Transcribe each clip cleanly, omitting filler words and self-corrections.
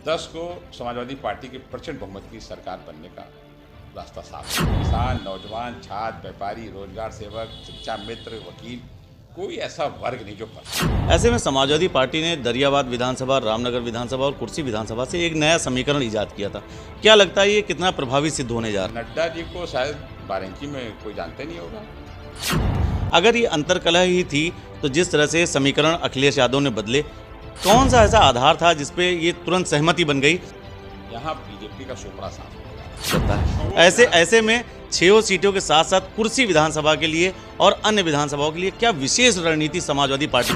10 को समाजवादी पार्टी की प्रचंड बहुमत की सरकार बनने का रास्ता साफ है। किसान, नौजवान, छात्र, व्यापारी, रोजगार सेवक, शिक्षा मित्र, वकील, कोई ऐसा वर्ग नहीं जो परेशान। ऐसे में समाजवादी पार्टी ने दरियाबाद विधानसभा, रामनगर विधानसभा और कुर्सी विधानसभा से एक नया समीकरण ईजाद किया था। क्या लगता है ये कितना प्रभावी सिद्ध होने जा रहा है? नड्डा जी को शायद बारांकी में कोई जानते नहीं होगा। अगर ये अंतर्कलह ही थी तो जिस तरह से समीकरण अखिलेश यादव ने बदले, कौन सा ऐसा आधार था जिसपे ये तुरंत सहमति बन गई? यहाँ बीजेपी का सुपड़ा साफ हो गया है ऐसे में 6 सीटों के साथ साथ कुर्सी विधानसभा के लिए और अन्य विधानसभाओं के लिए क्या विशेष रणनीति समाजवादी पार्टी?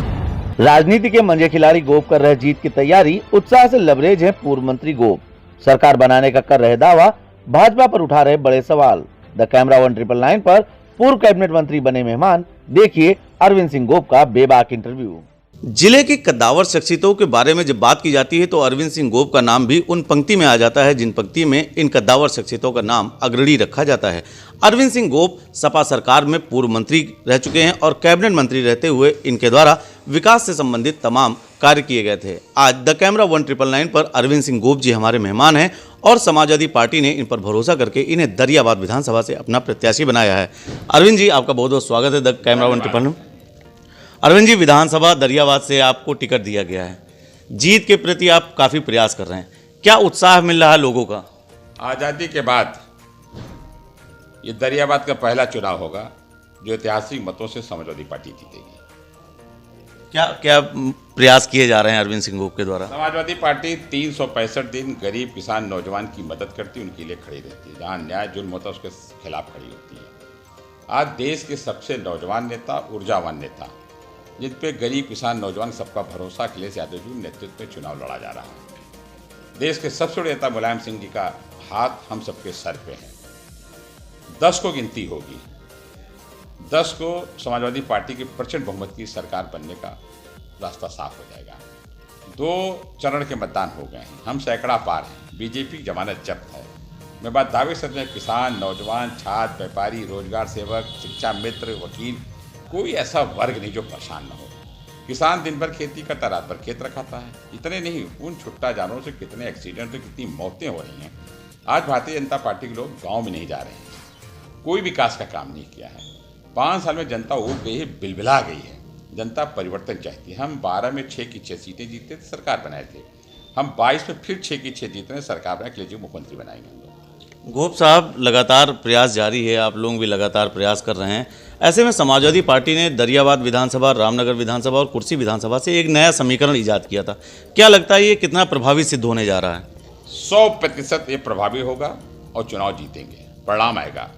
राजनीति के मंजे खिलाड़ी गोप कर रहे जीत की तैयारी, उत्साह से लबरेज है पूर्व मंत्री गोप। सरकार बनाने का कर रहे दावा, भाजपा पर उठा रहे बड़े सवाल। द कैमरा 1999 पर पूर्व कैबिनेट मंत्री बने मेहमान, देखिए अरविंद सिंह गोप का बेबाक इंटरव्यू। जिले की कद्दावर शख्सियतों के बारे में जब बात की जाती है तो अरविंद सिंह गोप का नाम भी उन पंक्ति में आ जाता है जिन पंक्ति में इन कद्दावर शख्सियतों का नाम अग्रणी रखा जाता है। अरविंद सिंह गोप सपा सरकार में पूर्व मंत्री रह चुके हैं और कैबिनेट मंत्री रहते हुए इनके द्वारा विकास से संबंधित तमाम कार्य किए गए थे। आज द कैमरा 1999 पर अरविंद सिंह गोप जी हमारे मेहमान हैं और समाजवादी पार्टी ने इन पर भरोसा करके इन्हें दरियाबाद विधानसभा से अपना प्रत्याशी बनाया है। अरविंद जी, आपका बहुत बहुत स्वागत है द कैमरा 1999। अरविंद जी, विधानसभा दरियाबाद से आपको टिकट दिया गया है, जीत के प्रति आप काफ़ी प्रयास कर रहे हैं, क्या उत्साह मिल रहा है लोगों का? आज़ादी के बाद ये दरियाबाद का पहला चुनाव होगा जो ऐतिहासिक मतों से समाजवादी पार्टी जीतेगी। क्या क्या प्रयास किए जा रहे हैं अरविंद सिंह गोप के द्वारा? समाजवादी पार्टी 365 दिन गरीब, किसान, नौजवान की मदद करती, उनके लिए खड़ी रहती है। जहाँ अन्याय जुल्म होता है उसके खिलाफ खड़ी होती है। आज देश के सबसे नौजवान नेता, ऊर्जावान नेता, जिन पे गरीब, किसान, नौजवान सबका भरोसा, अखिलेश यादव जी के नेतृत्व में चुनाव लड़ा जा रहा है। देश के सबसे बड़े नेता मुलायम सिंह जी का हाथ हम सबके सर पे है। 10 को गिनती होगी। 10 को समाजवादी पार्टी की प्रचंड बहुमत की सरकार बनने का रास्ता साफ हो जाएगा। 2 चरण के मतदान हो गए हैं, हम सैकड़ा पार हैं। बीजेपी की जमानत जब्त है। मैं बात दावे से करता हूं, किसान, नौजवान, छात्र, व्यापारी, रोजगार सेवक, शिक्षा मित्र, वकील, कोई ऐसा वर्ग नहीं जो परेशान न हो। किसान दिन भर खेती करता, रात भर खेत रखाता है। इतने नहीं, उन छुट्टा जानवरों से कितने एक्सीडेंट और कितनी मौतें हो रही हैं। आज भारतीय जनता पार्टी के लोग गांव में नहीं जा रहे हैं, कोई विकास का काम नहीं किया है। 5 साल में जनता उब गई है, बिलबिला गई है। जनता परिवर्तन चाहती है। हम 12 में 6 की 6 सीटें जीते थे, सरकार बनाए थे। हम 22 में फिर 6 की 6 जीत रहे हैं, सरकार बनाए, अखिलेश जी मुख्यमंत्री बनाएंगे हम लोग। गोप साहब, लगातार प्रयास जारी है, आप लोग भी लगातार प्रयास कर रहे हैं। ऐसे में समाजवादी पार्टी ने दरियाबाद विधानसभा, रामनगर विधानसभा और कुर्सी विधानसभा से एक नया समीकरण ईजाद किया था। क्या लगता है ये कितना प्रभावी सिद्ध होने जा रहा है? 100% ये प्रभावी होगा और चुनाव जीतेंगे। परिणाम आएगा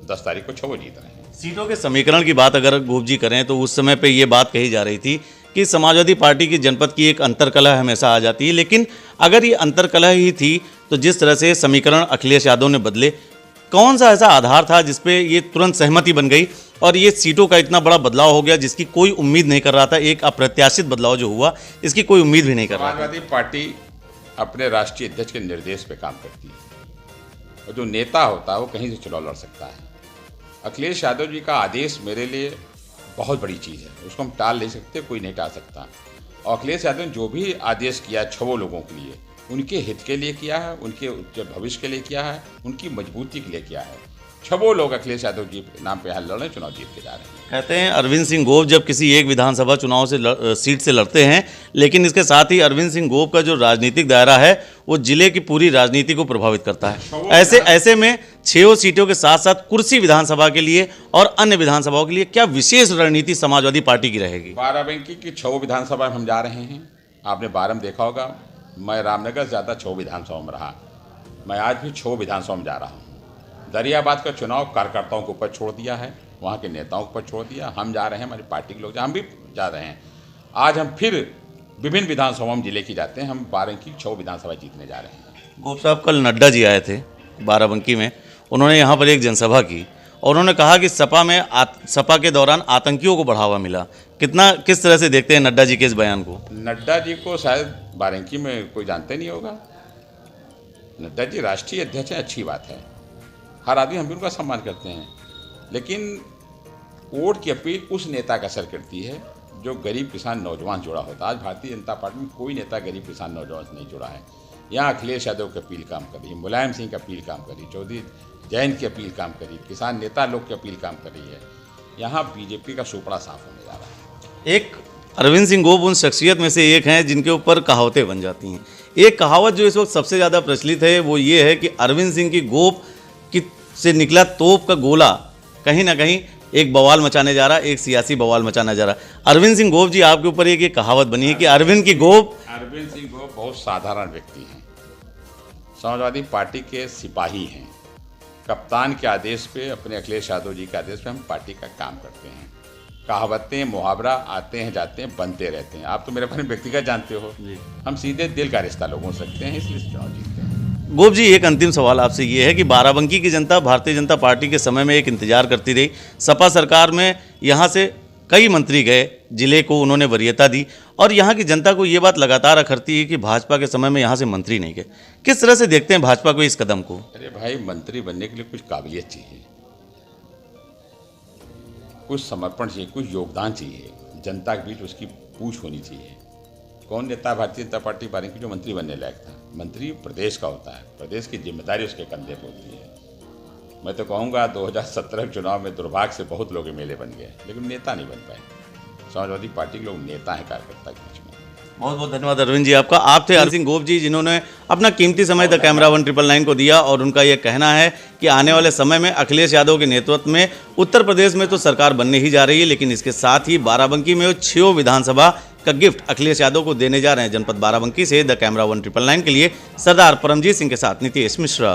10 तारीख को। 6 जीत रहे हैं। सीटों के समीकरण की बात अगर गोप जी करें तो उस समय पे ये बात कही जा रही थी कि समाजवादी पार्टी की जनपद की एक अंतर्कलह हमेशा आ जाती है, लेकिन अगर ये अंतर्कलह ही थी तो जिस तरह से समीकरण अखिलेश यादव ने बदले, कौन सा ऐसा आधार था जिसपे ये तुरंत सहमति बन गई और ये सीटों का इतना बड़ा बदलाव हो गया जिसकी कोई उम्मीद नहीं कर रहा था? एक अप्रत्याशित बदलाव जो हुआ, इसकी कोई उम्मीद भी नहीं कर रहा था। समाजवादी पार्टी अपने राष्ट्रीय अध्यक्ष के निर्देश पे काम करती है और जो नेता होता है वो कहीं से चुनाव लड़ सकता है। अखिलेश यादव जी का आदेश मेरे लिए बहुत बड़ी चीज़ है, उसको हम टाल नहीं सकते, कोई नहीं टाल सकता। और अखिलेश यादव ने जो भी आदेश किया 6 लोगों के लिए, उनके हित के लिए किया है, उनके भविष्य के लिए किया है, उनकी मजबूती के लिए किया है। 6 लोग अखिलेश यादव जी के नाम पे यहाँ लड़ रहे हैं, चुनाव जीत के जा रहे हैं। कहते हैं अरविंद सिंह गोप जब किसी एक विधानसभा चुनाव से सीट से लड़ते हैं, लेकिन इसके साथ ही अरविंद सिंह गोप का जो राजनीतिक दायरा है वो जिले की पूरी राजनीति को प्रभावित करता है। ऐसे में 6 सीटों के साथ साथ कुर्सी विधानसभा के लिए और अन्य विधानसभाओं के लिए क्या विशेष रणनीति समाजवादी पार्टी की रहेगी? बाराबंकी की 6 विधानसभा में हम जा रहे हैं। आपने 12 में देखा होगा, मैं रामनगर से ज़्यादा 6 विधानसभा में रहा। मैं आज भी 6 विधानसभा में जा रहा हूँ। दरियाबाद का चुनाव कार्यकर्ताओं के ऊपर छोड़ दिया है, वहाँ के नेताओं के ऊपर छोड़ दिया। हम जा रहे हैं, हमारी पार्टी के लोग, हम भी जा रहे हैं। आज हम फिर विभिन्न विधानसभाओं में जिले की जाते हैं। हम बाराबंकी 6 विधानसभा जीतने जा रहे हैं। गोप साहब, कल नड्डा जी आए थे बाराबंकी में, उन्होंने यहाँ पर एक जनसभा की और उन्होंने कहा कि सपा के दौरान आतंकियों को बढ़ावा मिला। किस तरह से देखते हैं नड्डा जी के इस बयान को? नड्डा जी को शायद बाराबंकी में कोई जानते नहीं होगा। नड्डा जी राष्ट्रीय अध्यक्ष हैं, अच्छी बात है, हर आदमी, हम भी उनका सम्मान करते हैं। लेकिन वोट की अपील उस नेता का असर करती है जो गरीब, किसान, नौजवान जुड़ा होता है। आज भारतीय जनता पार्टी में कोई नेता गरीब, किसान, नौजवान से नहीं जुड़ा है। यहाँ अखिलेश यादव की अपील काम करी, मुलायम सिंह की अपील काम करी, चौधरी जयंत की अपील काम करी, किसान नेता लोग की अपील काम कर रही है। यहाँ बीजेपी का सुपड़ा साफ होने जा रहा है। एक अरविंद सिंह गोप उन शख्सियत में से एक हैं जिनके ऊपर कहावतें बन जाती हैं। एक कहावत जो इस वक्त सबसे ज़्यादा प्रचलित है वो ये है कि अरविंद सिंह की गोप की से निकला तोप का गोला कहीं ना कहीं एक बवाल मचाने जा रहा है, एक सियासी बवाल मचाना जा रहा है। अरविंद सिंह गोप जी, आपके ऊपर एक कहावत बनी है कि अरविंद सिंह गोप बहुत साधारण व्यक्ति हैं, समाजवादी पार्टी के सिपाही हैं। कप्तान के आदेश पे, अपने अखिलेश यादव जी के आदेश पे हम पार्टी का काम करते हैं। कहावतें, मुहावरा आते हैं जाते हैं, बनते रहते हैं। आप तो मेरे बारे में व्यक्तिगत जानते हो, हम सीधे दिल का रिश्ता लोगों से रखते हैं, इसलिए चुनाव जीतते हैं। गोप जी, एक अंतिम सवाल आपसे ये है कि बाराबंकी की जनता भारतीय जनता पार्टी के समय में एक इंतजार करती रही। सपा सरकार में यहाँ से कई मंत्री गए, जिले को उन्होंने वरीयता दी और यहाँ की जनता को ये बात लगातार अखरती है कि भाजपा के समय में यहाँ से मंत्री नहीं गए। किस तरह से देखते हैं भाजपा को इस कदम को? अरे भाई, मंत्री बनने के लिए कुछ काबिलियत चाहिए, कुछ समर्पण चाहिए, कुछ योगदान चाहिए, जनता के बीच उसकी पूछ होनी चाहिए। कौन नेता भारतीय जनता पार्टी बारे की जो मंत्री बनने लायक था? मंत्री प्रदेश का होता है, प्रदेश की जिम्मेदारी उसके कंधे पर होती है। मैं तो कहूँगा 2017 के चुनाव में दुर्भाग्य से बहुत लोग मेले बन गए, लेकिन नेता नहीं बन पाए। समाजवादी पार्टी के लोग नेता हैं कार्यकर्ता के बीच में। बहुत बहुत धन्यवाद अरविंद जी आपका। आप थे अरविंद सिंह गोप जी, जिन्होंने अपना कीमती समय द कैमरा 199 को दिया और उनका यह कहना है कि आने वाले समय में अखिलेश यादव के नेतृत्व में उत्तर प्रदेश में तो सरकार बनने ही जा रही है, लेकिन इसके साथ ही बाराबंकी में 6 विधानसभा का गिफ्ट अखिलेश यादव को देने जा रहे हैं। जनपद बाराबंकी से द कैमरा 199 के लिए सरदार परमजीत सिंह के साथ नितेश मिश्रा।